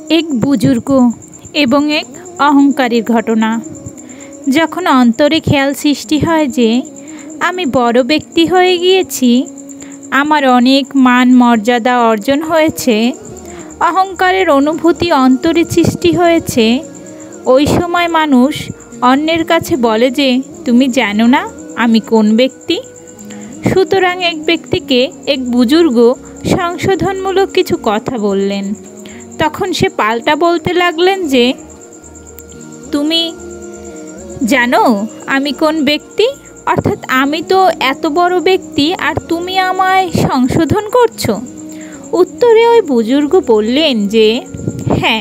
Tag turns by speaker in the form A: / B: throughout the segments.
A: एक बुजुर्ग एवं एक अहंकारेर घटना। जखन अंतरे खेयाल सृष्टि हय जे आमी बड़ व्यक्ति हये गियेछि, आमार अनेक मान मर्यादा अर्जन हयेछे, अहंकारेर अनुभूति अंतरे सृष्टि हयेछे, ओई समय मानुष अन्येर काछे बोले जे तुमी जानो ना आमी कोन व्यक्ति। सुतरां एक व्यक्तिके एक बुजुर्ग संशोधनमूलक किछु कथा बोललेन। तखन से पाल्टा बोलते लागलेन जे तुमी जानो आमी कोन व्यक्ति, अर्थात आमी तो एत बड़ व्यक्ति और तुमी आमाय संशोधन करछो। उत्तरे ओई बुजुर्ग बोललेन जे हाँ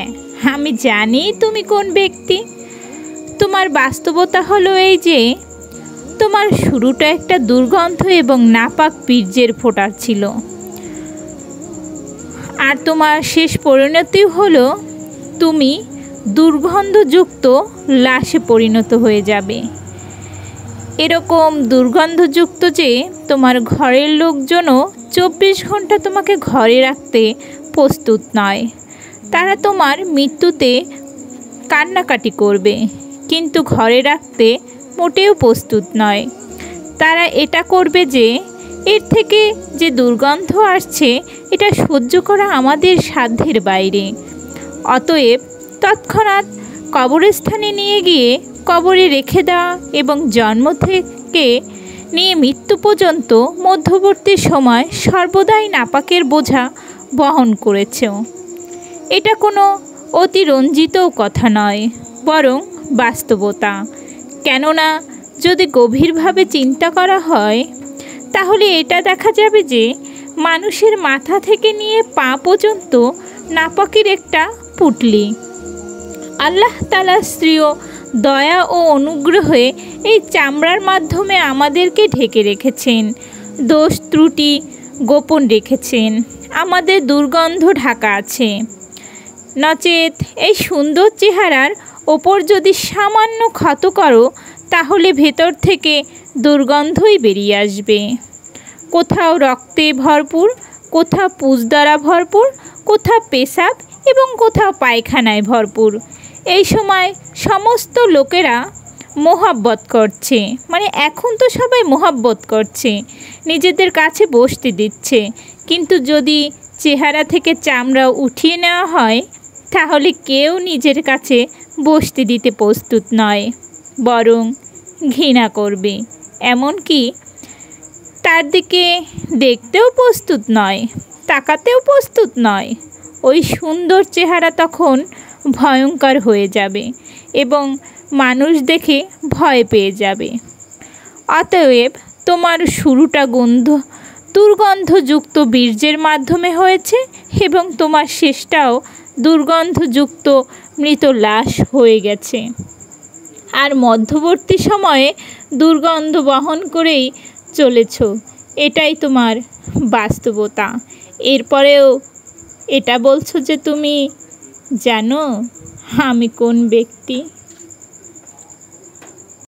A: आमी जानी तुमी कोन व्यक्ति। तुम्हार वास्तवता हलो एई जे तुम्हार शुरूटा एकटा दुर्गन्ध एवं नापाक बीर्जेर फोटा छिलो और तुम्हार शेष परिणति हलो तुमी दुर्गन्धयुक्त लाशे परिणत हये जाबे। एरकम दुर्गन्धयुक्त जे तुम्हार घरेर लोकजनও 24 घंटा तुम्हें घरे राखते प्रस्तुत नय। तारा तुम्हार मृत्युते कान्नाकाटी करबे किन्तु घरे राखते मोटेও प्रस्तुत नय। तारा एटा करबे जे एर थेके जे दुर्गन्ध आसছে এটা সহ্য করা আমাদের সাধ্যের বাইরে। অতএব তৎক্ষণাৎ কবরস্থানে নিয়ে গিয়ে কবরে রেখে দেওয়া এবং জন্ম থেকে নিয়ে মৃত্যু পর্যন্ত মধ্যবর্তী সময় সর্বদাই নাপাকের বোঝা বহন করেছে। এটা কোনো অতিরঞ্জিত কথা নয়, বরং বাস্তবতা। কেননা যদি গভীরভাবে চিন্তা করা হয় তাহলে এটা দেখা যাবে যে মানুষের মাথা থেকে নিয়ে পা পর্যন্ত নাপাকের একটা পুটলি। আল্লাহ তাআলা স্ত্রীয় দয়া ও অনুগ্রহে এই চামড়ার মাধ্যমে আমাদেরকে ঢেকে রেখেছেন, দোষ ত্রুটি গোপন রেখেছেন, আমাদের দুর্গন্ধ ঢাকা আছে। নচেত এই সুন্দর চেহারার ওপর যদি সামান্য ক্ষত করো তাহলে ভেতর থেকে দুর্গন্ধই বেরিয়ে আসবে। কোথাও রক্তে ভরপুর, কোথাও পুজ দ্বারা ভরপুর, কোথাও পেশাব এবং কোথাও পায়খানায় ভরপুর। এই সময় সমস্ত লোকেরা মোহাব্বত করছে, মানে এখন তো সবাই মোহাব্বত করছে, নিজেদের কাছে বসতে দিচ্ছে। কিন্তু যদি চেহারা থেকে চামড়া উঠিয়ে নেওয়া হয় তাহলে কেউ নিজের কাছে বসতে দিতে প্রস্তুত নয়, বরং ঘৃণা করবে, এমনকি তার দিকে দেখতেও প্রস্তুত নয়, তাকাতেও প্রস্তুত নয়। ওই সুন্দর চেহারা তখন ভয়ঙ্কর হয়ে যাবে এবং মানুষ দেখে ভয় পেয়ে যাবে। অতএব তোমার শুরুটা দুর্গন্ধযুক্ত বীর্যের মাধ্যমে হয়েছে এবং তোমার শেষটাও দুর্গন্ধযুক্ত মৃত লাশ হয়ে গেছে। আর মধ্যবর্তী সময়ে দুর্গন্ধ বহন করেই চলেছ, এটাই তোমার বাস্তবতা। এরপরেও এটা বলছো যে তুমি জানো আমি কোন ব্যক্তি।